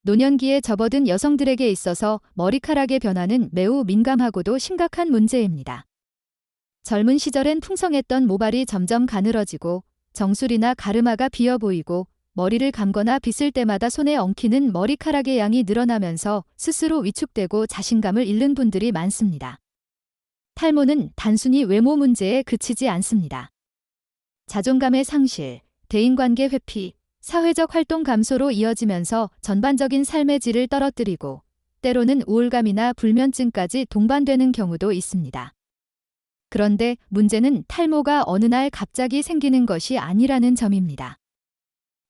노년기에 접어든 여성들에게 있어서 머리카락의 변화는 매우 민감하고도 심각한 문제입니다. 젊은 시절엔 풍성했던 모발이 점점 가늘어지고 정수리나 가르마가 비어 보이고 머리를 감거나 빗을 때마다 손에 엉키는 머리카락의 양이 늘어나면서 스스로 위축되고 자신감을 잃는 분들이 많습니다. 탈모는 단순히 외모 문제에 그치지 않습니다. 자존감의 상실, 대인관계 회피, 사회적 활동 감소로 이어지면서 전반적인 삶의 질을 떨어뜨리고 때로는 우울감이나 불면증까지 동반되는 경우도 있습니다. 그런데 문제는 탈모가 어느 날 갑자기 생기는 것이 아니라는 점입니다.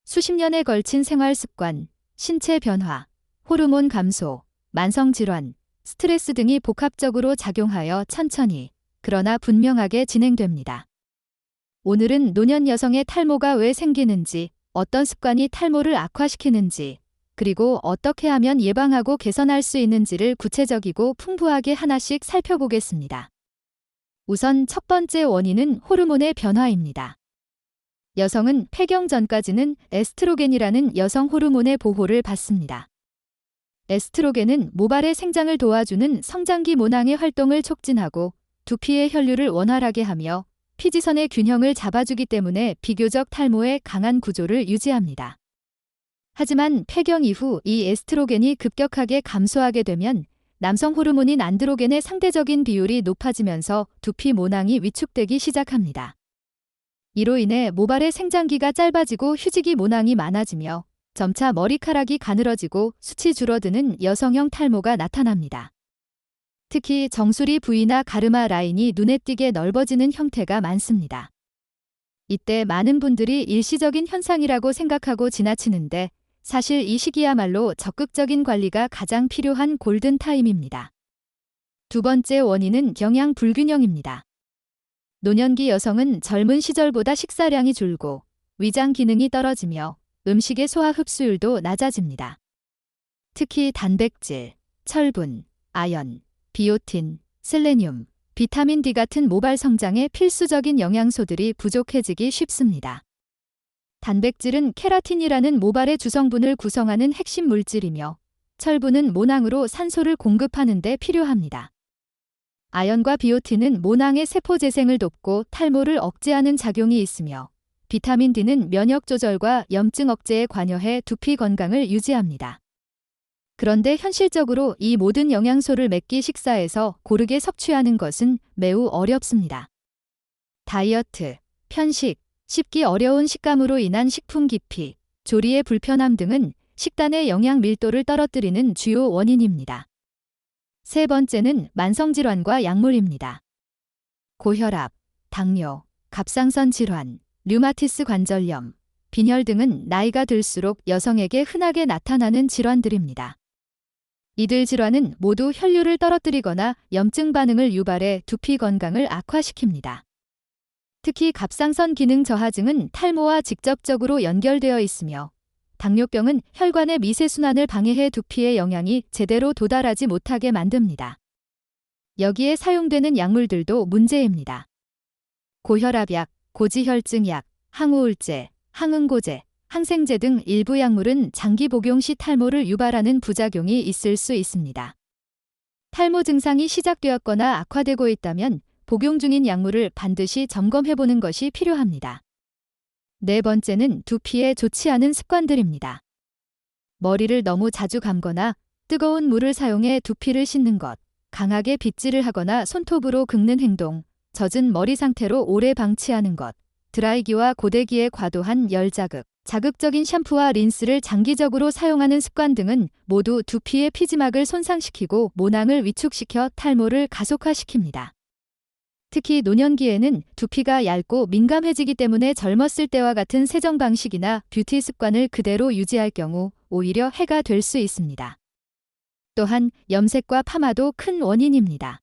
수십 년에 걸친 생활 습관, 신체 변화, 호르몬 감소, 만성 질환, 스트레스 등이 복합적으로 작용하여 천천히, 그러나 분명하게 진행됩니다. 오늘은 노년 여성의 탈모가 왜 생기는지, 어떤 습관이 탈모를 악화시키는지, 그리고 어떻게 하면 예방하고 개선할 수 있는지를 구체적이고 풍부하게 하나씩 살펴보겠습니다. 우선 첫 번째 원인은 호르몬의 변화입니다. 여성은 폐경 전까지는 에스트로겐이라는 여성 호르몬의 보호를 받습니다. 에스트로겐은 모발의 생장을 도와주는 성장기 모낭의 활동을 촉진하고 두피의 혈류를 원활하게 하며 피지선의 균형을 잡아주기 때문에 비교적 탈모의 강한 구조를 유지합니다. 하지만 폐경 이후 이 에스트로겐이 급격하게 감소하게 되면 남성 호르몬인 안드로겐의 상대적인 비율이 높아지면서 두피 모낭이 위축되기 시작합니다. 이로 인해 모발의 생장기가 짧아지고 휴지기 모낭이 많아지며 점차 머리카락이 가늘어지고 숱이 줄어드는 여성형 탈모가 나타납니다. 특히 정수리 부위나 가르마 라인이 눈에 띄게 넓어지는 형태가 많습니다. 이때 많은 분들이 일시적인 현상이라고 생각하고 지나치는데 사실 이 시기야말로 적극적인 관리가 가장 필요한 골든타임입니다. 두 번째 원인은 영양 불균형입니다. 노년기 여성은 젊은 시절보다 식사량이 줄고 위장 기능이 떨어지며 음식의 소화 흡수율도 낮아집니다. 특히 단백질, 철분, 아연, 비오틴, 셀레늄, 비타민 D 같은 모발 성장에 필수적인 영양소들이 부족해지기 쉽습니다. 단백질은 케라틴이라는 모발의 주성분을 구성하는 핵심 물질이며 철분은 모낭으로 산소를 공급하는 데 필요합니다. 아연과 비오틴은 모낭의 세포 재생을 돕고 탈모를 억제하는 작용이 있으며 비타민 D는 면역 조절과 염증 억제에 관여해 두피 건강을 유지합니다. 그런데 현실적으로 이 모든 영양소를 몇 끼 식사에서 고르게 섭취하는 것은 매우 어렵습니다. 다이어트, 편식, 씹기 어려운 식감으로 인한 식품 기피, 조리의 불편함 등은 식단의 영양 밀도를 떨어뜨리는 주요 원인입니다. 세 번째는 만성질환과 약물입니다. 고혈압, 당뇨, 갑상선 질환, 류마티스 관절염, 빈혈 등은 나이가 들수록 여성에게 흔하게 나타나는 질환들입니다. 이들 질환은 모두 혈류를 떨어뜨리거나 염증 반응을 유발해 두피 건강을 악화시킵니다. 특히 갑상선 기능 저하증은 탈모와 직접적으로 연결되어 있으며 당뇨병은 혈관의 미세순환을 방해해 두피의 영양이 제대로 도달하지 못하게 만듭니다. 여기에 사용되는 약물들도 문제입니다. 고혈압약, 고지혈증약, 항우울제, 항응고제, 항생제 등 일부 약물은 장기 복용 시 탈모를 유발하는 부작용이 있을 수 있습니다. 탈모 증상이 시작되었거나 악화되고 있다면 복용 중인 약물을 반드시 점검해보는 것이 필요합니다. 네 번째는 두피에 좋지 않은 습관들입니다. 머리를 너무 자주 감거나 뜨거운 물을 사용해 두피를 씻는 것, 강하게 빗질을 하거나 손톱으로 긁는 행동, 젖은 머리 상태로 오래 방치하는 것, 드라이기와 고데기의 과도한 열 자극, 자극적인 샴푸와 린스를 장기적으로 사용하는 습관 등은 모두 두피의 피지막을 손상시키고 모낭을 위축시켜 탈모를 가속화시킵니다. 특히 노년기에는 두피가 얇고 민감해지기 때문에 젊었을 때와 같은 세정 방식이나 뷰티 습관을 그대로 유지할 경우 오히려 해가 될 수 있습니다. 또한 염색과 파마도 큰 원인입니다.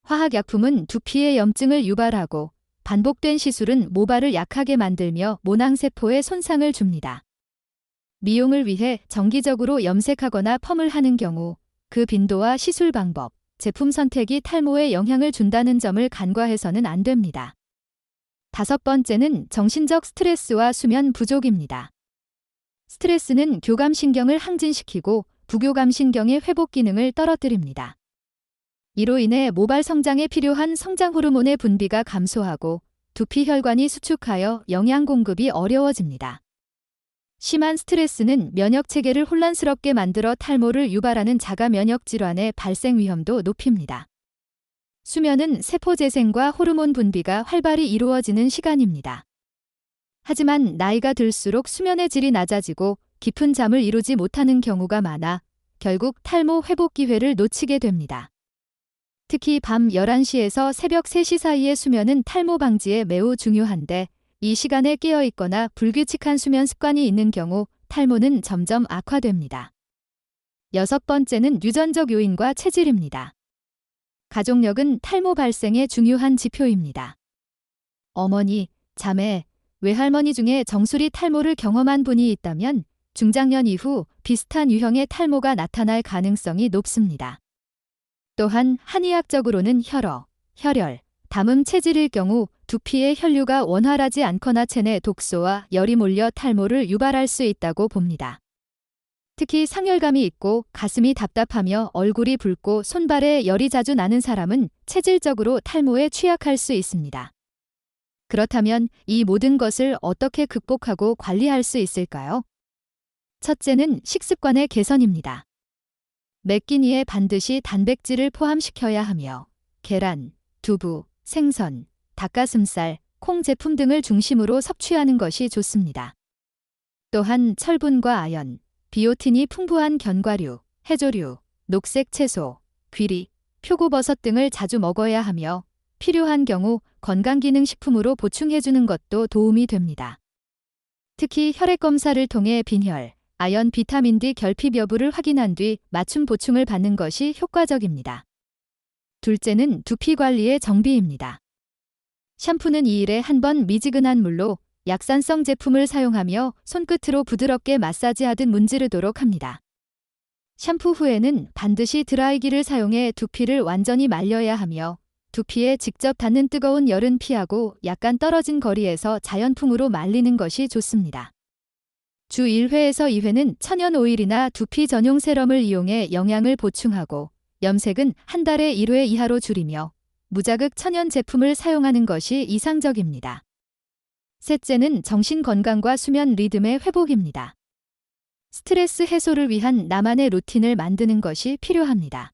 화학약품은 두피의 염증을 유발하고 반복된 시술은 모발을 약하게 만들며 모낭세포에 손상을 줍니다. 미용을 위해 정기적으로 염색하거나 펌을 하는 경우 그 빈도와 시술 방법, 제품 선택이 탈모에 영향을 준다는 점을 간과해서는 안 됩니다. 다섯 번째는 정신적 스트레스와 수면 부족입니다. 스트레스는 교감신경을 항진시키고 부교감신경의 회복 기능을 떨어뜨립니다. 이로 인해 모발 성장에 필요한 성장 호르몬의 분비가 감소하고 두피 혈관이 수축하여 영양 공급이 어려워집니다. 심한 스트레스는 면역 체계를 혼란스럽게 만들어 탈모를 유발하는 자가 면역 질환의 발생 위험도 높입니다. 수면은 세포 재생과 호르몬 분비가 활발히 이루어지는 시간입니다. 하지만 나이가 들수록 수면의 질이 낮아지고 깊은 잠을 이루지 못하는 경우가 많아 결국 탈모 회복 기회를 놓치게 됩니다. 특히 밤 11시에서 새벽 3시 사이의 수면은 탈모 방지에 매우 중요한데 이 시간에 깨어 있거나 불규칙한 수면 습관이 있는 경우 탈모는 점점 악화됩니다. 6번째는 유전적 요인과 체질입니다. 가족력은 탈모 발생의 중요한 지표입니다. 어머니, 자매, 외할머니 중에 정수리 탈모를 경험한 분이 있다면 중장년 이후 비슷한 유형의 탈모가 나타날 가능성이 높습니다. 또한 한의학적으로는 혈어, 혈열, 담음 체질일 경우 두피의 혈류가 원활하지 않거나 체내 독소와 열이 몰려 탈모를 유발할 수 있다고 봅니다. 특히 상열감이 있고 가슴이 답답하며 얼굴이 붉고 손발에 열이 자주 나는 사람은 체질적으로 탈모에 취약할 수 있습니다. 그렇다면 이 모든 것을 어떻게 극복하고 관리할 수 있을까요? 첫째는 식습관의 개선입니다. 매 끼니에 반드시 단백질을 포함시켜야 하며 계란, 두부, 생선, 닭가슴살, 콩 제품 등을 중심으로 섭취하는 것이 좋습니다. 또한 철분과 아연, 비오틴이 풍부한 견과류, 해조류, 녹색 채소, 귀리, 표고버섯 등을 자주 먹어야 하며 필요한 경우 건강기능식품으로 보충해주는 것도 도움이 됩니다. 특히 혈액검사를 통해 빈혈, 아연 비타민 D 결핍 여부를 확인한 뒤 맞춤 보충을 받는 것이 효과적입니다. 둘째는 두피 관리의 정비입니다. 샴푸는 2일에 한 번 미지근한 물로 약산성 제품을 사용하며 손끝으로 부드럽게 마사지하듯 문지르도록 합니다. 샴푸 후에는 반드시 드라이기를 사용해 두피를 완전히 말려야 하며 두피에 직접 닿는 뜨거운 열은 피하고 약간 떨어진 거리에서 자연풍으로 말리는 것이 좋습니다. 주 1회에서 2회는 천연 오일이나 두피 전용 세럼을 이용해 영양을 보충하고 염색은 한 달에 1회 이하로 줄이며 무자극 천연 제품을 사용하는 것이 이상적입니다. 셋째는 정신 건강과 수면 리듬의 회복입니다. 스트레스 해소를 위한 나만의 루틴을 만드는 것이 필요합니다.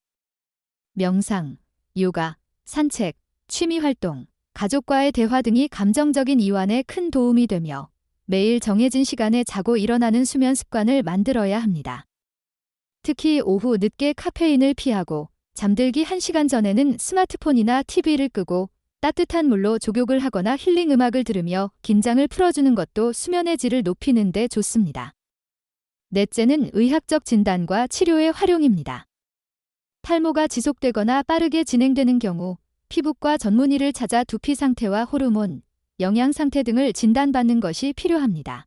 명상, 요가, 산책, 취미 활동, 가족과의 대화 등이 감정적인 이완에 큰 도움이 되며 매일 정해진 시간에 자고 일어나는 수면 습관을 만들어야 합니다. 특히 오후 늦게 카페인을 피하고 잠들기 1시간 전에는 스마트폰이나 TV를 끄고 따뜻한 물로 족욕을 하거나 힐링 음악을 들으며 긴장을 풀어주는 것도 수면의 질을 높이는 데 좋습니다. 넷째는 의학적 진단과 치료의 활용입니다. 탈모가 지속되거나 빠르게 진행되는 경우 피부과 전문의를 찾아 두피 상태와 호르몬, 영양 상태 등을 진단받는 것이 필요합니다.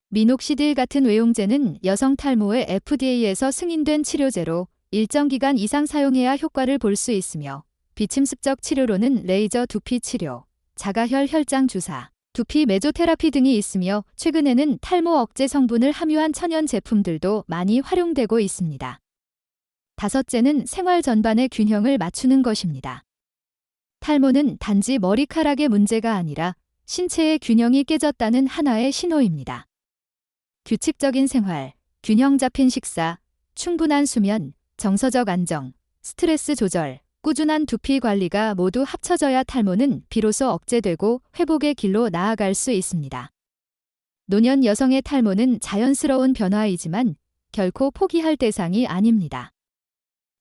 미녹시딜 같은 외용제는 여성 탈모에 FDA에서 승인된 치료제로 일정 기간 이상 사용해야 효과를 볼 수 있으며 비침습적 치료로는 레이저 두피 치료, 자가혈 혈장 주사, 두피 메조테라피 등이 있으며 최근에는 탈모 억제 성분을 함유한 천연 제품들도 많이 활용되고 있습니다. 다섯째는 생활 전반의 균형을 맞추는 것입니다. 탈모는 단지 머리카락의 문제가 아니라 신체의 균형이 깨졌다는 하나의 신호입니다. 규칙적인 생활, 균형 잡힌 식사, 충분한 수면, 정서적 안정, 스트레스 조절, 꾸준한 두피 관리가 모두 합쳐져야 탈모는 비로소 억제되고 회복의 길로 나아갈 수 있습니다. 노년 여성의 탈모는 자연스러운 변화이지만 결코 포기할 대상이 아닙니다.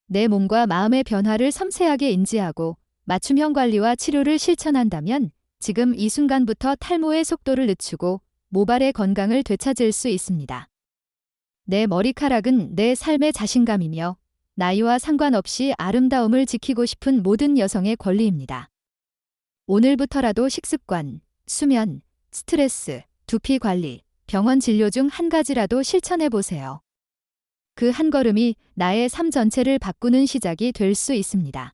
내 몸과 마음의 변화를 섬세하게 인지하고 맞춤형 관리와 치료를 실천한다면 지금 이 순간부터 탈모의 속도를 늦추고 모발의 건강을 되찾을 수 있습니다. 내 머리카락은 내 삶의 자신감이며 나이와 상관없이 아름다움을 지키고 싶은 모든 여성의 권리입니다. 오늘부터라도 식습관, 수면, 스트레스, 두피 관리, 병원 진료 중 한 가지라도 실천해 보세요. 그 한 걸음이 나의 삶 전체를 바꾸는 시작이 될 수 있습니다.